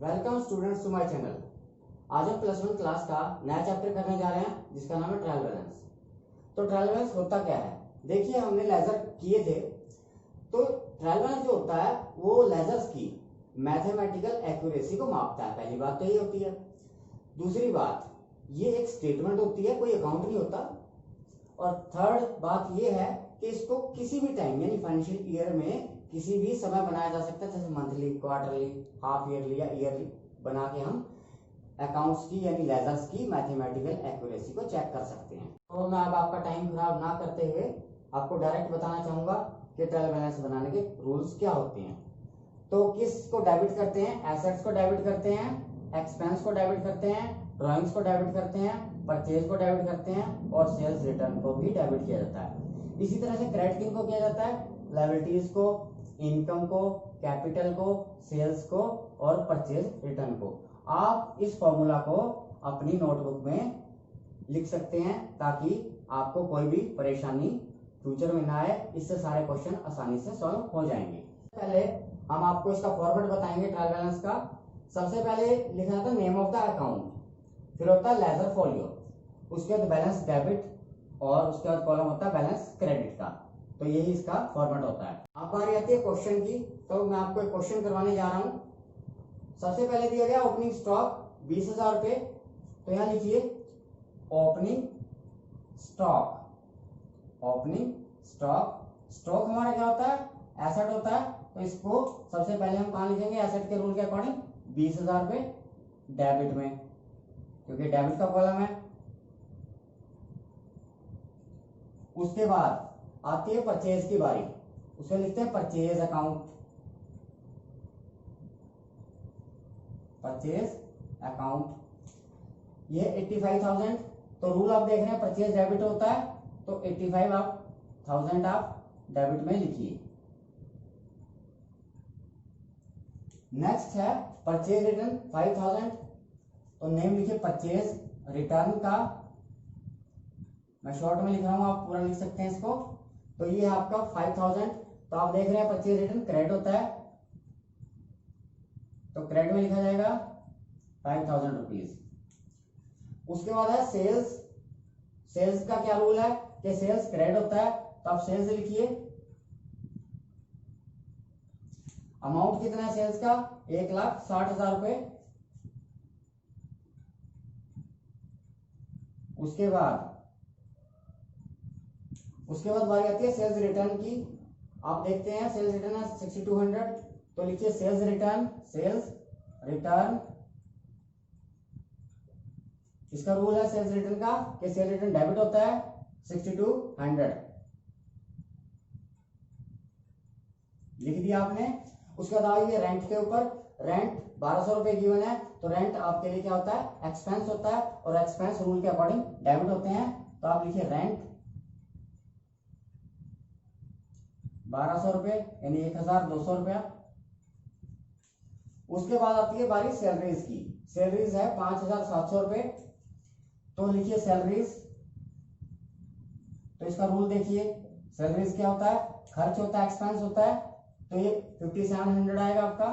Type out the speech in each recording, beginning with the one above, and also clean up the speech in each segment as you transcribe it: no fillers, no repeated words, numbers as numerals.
Welcome students to my channel. आज हम plus one class का नया चैप्टर करने जा रहे हैं जिसका नाम है ट्रायल बैलेंस। तो ट्रायल बैलेंस होता क्या है, देखिए हमने लेजर किए थे। तो ट्रायल बैलेंस जो होता है वो लेजर्स की मैथमेटिकल एक्यूरेसी को मापता है। पहली बात तो ये होती है। दूसरी बात, ये एक स्टेटमेंट होती है, कोई अकाउंट नहीं होता। और थर्ड बात ये है कि इसको किसी भी टाइम यानी फाइनेंशियल ईयर में किसी भी समय बनाया जा सकता है, जैसे मंथली, क्वार्टरली, हाफ ईयरली या ईयरली बना के हम अकाउंट्स की यानी लेजर्स की मैथमेटिकल एक्यूरेसी को चेक कर सकते हैं। तो मैं अब आपका टाइम खराब ना करते हुए आपको डायरेक्ट बताना चाहूंगा कि ट्रायल बैलेंस बनाने के रूल्स क्या होते हैं। तो किस को डेबिट करते हैं? एसेट्स को डेबिट करते हैं, एक्सपेंस को डेबिट करते हैं, ड्रॉइंग्स को डेबिट करते हैं, परचेज को डेबिट करते हैं और सेल्स रिटर्न को भी डेबिट किया जाता है। इसी तरह से क्रेडिटिंग को किया जाता है, लायबिलिटीज को, इनकम को, कैपिटल को, सेल्स को और परचेज रिटर्न को। आप इस फॉर्मूला को अपनी नोटबुक में लिख सकते हैं ताकि आपको कोई भी परेशानी फ्यूचर में ना आए। इससे सारे क्वेश्चन आसानी से सॉल्व हो जाएंगे। पहले हम आपको इसका फॉर्मेट बताएंगे ट्रायल बैलेंस का। सबसे पहले लिखा था नेम ऑफ द अकाउंट, फिर होता है लेजर फोलियो, उसके बाद बैलेंस डेबिट और उसके बाद कॉलम होता है बैलेंस क्रेडिट का। तो यही इसका फॉर्मेट होता है। अब बारी आती है क्वेश्चन की, तो मैं आपको एक क्वेश्चन करवाने जा रहा हूं। सबसे पहले दिया गया ओपनिंग स्टॉक 20,000 रुपए। तो यहां लिखिए opening stock. Opening stock, stock हमारा क्या होता है? एसेट होता है। तो इसको सबसे पहले हम कहां लिखेंगे? एसेट के रूल के अकॉर्डिंग 20,000 रुपए डेबिट में, क्योंकि डेबिट का कॉलम है। उसके बाद आती है परचेज की बारी, उसमें लिखते हैं परचेज अकाउंट। परचेज अकाउंट ये 85,000। तो रूल आप देख रहे हैं परचेज डेबिट होता है, तो 85,000 आप डेबिट में लिखिए। नेक्स्ट है परचेज रिटर्न 5,000। तो नेम लिखिए परचेज रिटर्न का, मैं शॉर्ट में लिख रहा हूं, आप पूरा लिख सकते हैं इसको। तो ये है आपका 5,000। तो आप देख रहे हैं परचेज रिटर्न क्रेडिट होता है, तो क्रेडिट में लिखा जाएगा 5,000 रुपीज। उसके बाद है सेल्स। सेल्स का क्या रूल है कि सेल्स क्रेडिट होता है, तो आप सेल्स लिखिए। अमाउंट कितना है सेल्स का? 1,60,000 रुपए। उसके बाद बारी आती है सेल्स रिटर्न की। आप देखते हैं सेल्स रिटर्न है 6,200। तो लिखिए सेल्स रिटर्न। इसका रूल है सेल्स रिटर्न का कि सेल्स रिटर्न डेबिट होता है 6,200, लिख दिया आपने। उसके बाद आइए रेंट के ऊपर। रेंट 1,200 रुपए गिवन है, तो रेंट आपके लिए क्या होता है? एक्सपेंस होता है, और एक्सपेंस रूल के अकॉर्डिंग डेबिट होते हैं। तो आप लिखिए रेंट 1,200 रुपए यानी 1,200 रुपया। उसके बाद आती है बारी सैलरीज की। सैलरीज है 5,700 रुपए। तो लिखिए सैलरीज। तो इसका रूल देखिए, सैलरीज क्या होता है? खर्च होता है, एक्सपेंस होता है। तो ये 5,700 आएगा आपका।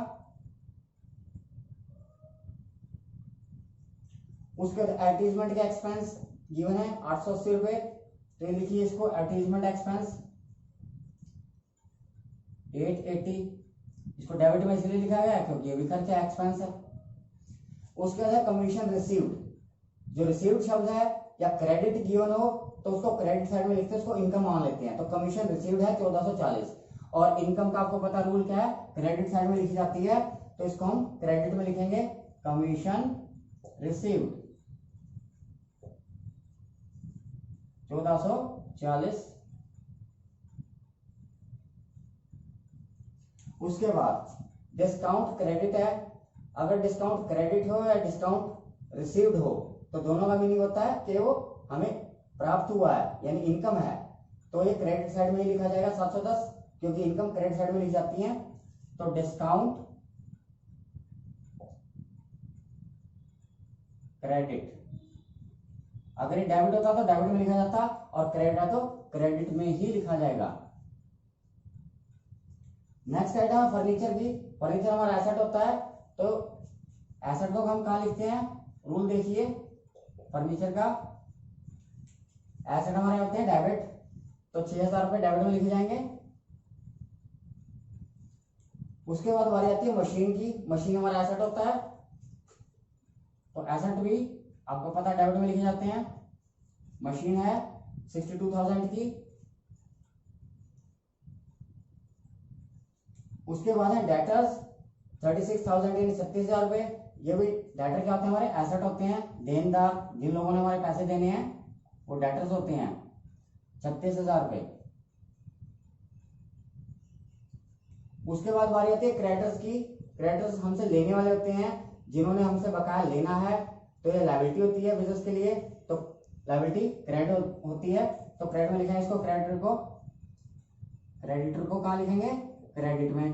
उसके बाद एडवर्टाइजमेंट का एक्सपेंस गिवन है 880 रुपए। तो ये लिखिए इसको एडवर्टाइजमेंट एक्सपेंस 880। इसको डेबिट में इसलिए लिखा गया क्योंकि ये भी खर्च है, एक्सपेंस है। उसके बाद कमीशन रिसीव्ड। जो रिसीव्ड शब्द है या क्रेडिट गिवन हो तो उसको क्रेडिट साइड में लिखते हैं, उसको इनकम मान लेते हैं। तो कमीशन रिसीव्ड है 1440। और इनकम का आपको पता रूल क्या है? क्रेडिट साइड में लिखी जाती है, तो इसको हम क्रेडिट में लिखेंगे कमीशन रिसीव्ड 1440। उसके बाद डिस्काउंट क्रेडिट है। अगर डिस्काउंट क्रेडिट हो या डिस्काउंट रिसीव्ड हो तो दोनों का मीनिंग होता है कि वो हमें प्राप्त हुआ है यानी इनकम है। तो ये क्रेडिट साइड में ही लिखा जाएगा 710, क्योंकि इनकम क्रेडिट साइड में लिखी जाती है। तो डिस्काउंट क्रेडिट, अगर ये डेबिट होता तो डेबिट में लिखा जाता, और क्रेडिट है तो क्रेडिट में ही लिखा जाएगा। नेक्स्ट आइटम है फर्नीचर की। फर्नीचर हमारा एसेट होता है, तो एसेट को हम कहाँ लिखते हैं, रूल देखिए फर्नीचर का, एसेट हमारे होते हैं डेबिट, तो 6,000 रुपये डेबिट में लिखे जाएंगे। उसके बाद बारी आती है मशीन की, मशीन हमारा एसेट होता है, तो एसेट भी आपको पता है डेबिट में लिखे जाते हैं। मशीन है 62,000 की। उसके बाद है डेटर्स 36,000 यानी 36,000 रुपये। ये भी डेटर क्या होते हैं, हमारे एसेट होते हैं। देनदार जिन लोगों ने हमारे पैसे देने हैं वो डेटर्स होते हैं, 36,000 रुपये। उसके बाद बारी आती है क्रेडिटर्स की। क्रेडिटर्स हमसे लेने वाले होते हैं, जिन्होंने हमसे बकाया लेना है, तो ये लायबिलिटी होती है बिजनेस के लिए, तो लायबिलिटी क्रेडिट होती है, तो क्रेडिट में लिखेंगे इसको, क्रेडिटर को। क्रेडिटर को कहाँ लिखेंगे, क्रेडिट में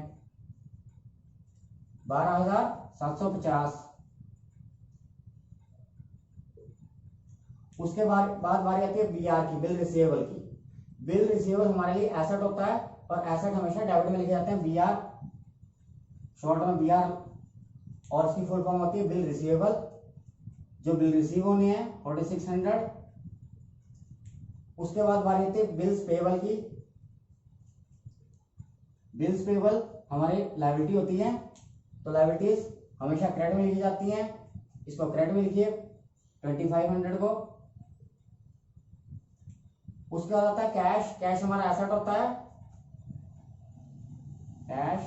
12,750। उसके बाद बारी आती है बीआर की, बिल रिसीवेबल की। बिल रिसीवेबल हमारे लिए एसेट होता है, और एसेट हमेशा डेबिट में लिखे जाते हैं, बीआर, शॉर्ट में बीआर, और इसकी फुल फॉर्म होती है बिल रिसीवेबल। जो बिल रिसीव होने हैं 4600। उसके बाद बारी आती है बिल्स पेबल की। बिल्स पेबल हमारी लायबिलिटी होती है, तो लायबिलिटीज हमेशा क्रेडिट में लिखी जाती हैं, इसको क्रेडिट में लिखिए 2500 को। उसके बाद आता है कैश। कैश हमारा एसेट होता है, कैश,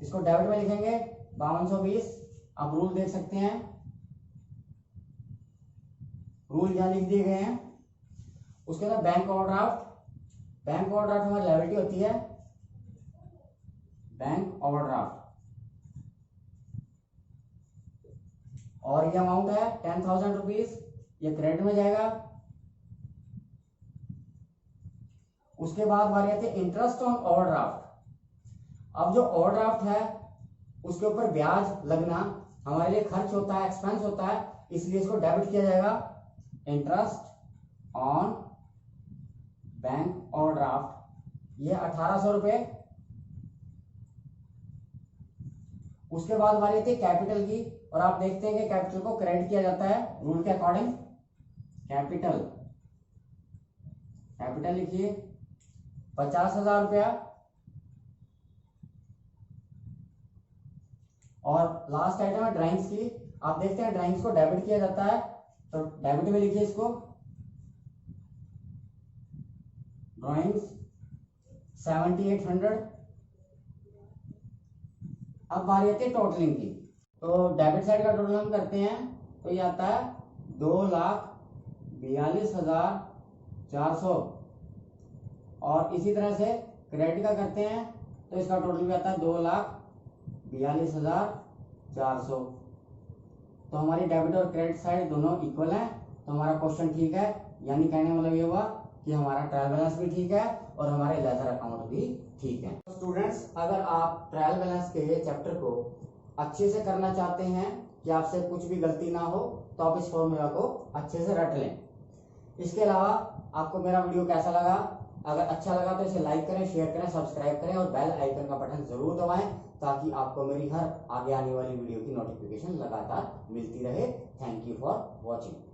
इसको डेबिट में लिखेंगे 5220। आप रूल देख सकते हैं, रूल यहां लिख दिए गए हैं। उसके बाद बैंक ओवरड्राफ्ट। बैंक ओवरड्राफ्ट हमारी लायबिलिटी होती है, बैंक ओवरड्राफ्ट, और ये अमाउंट है 10,000 रुपीज, ये क्रेडिट में जाएगा। उसके बाद बारी आती है इंटरेस्ट ऑन ओवरड्राफ्ट। अब जो ओवरड्राफ्ट है उसके ऊपर ब्याज लगना हमारे लिए खर्च होता है, एक्सपेंस होता है, इसलिए इसको डेबिट किया जाएगा। इंटरेस्ट ऑन बैंक ओवरड्राफ्ट, ये 1,800 रुपये। उसके बाद बारी आती है कैपिटल की, और आप देखते हैं कि कैपिटल को क्रेडिट किया जाता है रूल के अकॉर्डिंग। कैपिटल, कैपिटल लिखिए 50,000 रुपया। और लास्ट आइटम है ड्राइंग्स की। आप देखते हैं ड्राइंग्स को डेबिट किया जाता है, तो डेबिट में लिखिए इसको, ड्राइंग्स 7800। अब बारी आती है टोटलिंग की, तो डेबिट साइड का टोटल हम करते हैं, तो ये आता है 2,42,400। और इसी तरह से क्रेडिट का करते हैं, तो इसका टोटल भी आता है 2,42,400। तो हमारी डेबिट और क्रेडिट साइड दोनों इक्वल हैं, तो हमारा क्वेश्चन ठीक है। यानी कहने का मतलब ये हुआ कि हमारा ट्रायल बैलेंस भी ठीक है और हमारे लेजर अकाउंट भी ठीक है। तो स्टूडेंट्स, अगर आप ट्रायल बैलेंस के चैप्टर को अच्छे से करना चाहते हैं कि आपसे कुछ भी गलती ना हो, तो आप इस फॉर्मूला को अच्छे से रट लें। इसके अलावा आपको मेरा वीडियो कैसा लगा, अगर अच्छा लगा तो इसे लाइक करें, शेयर करें, सब्सक्राइब करें और बेल आइकन का बटन जरूर दबाएं, ताकि आपको मेरी हर आगे आने वाली वीडियो की नोटिफिकेशन लगातार मिलती रहे। Thank you for watching.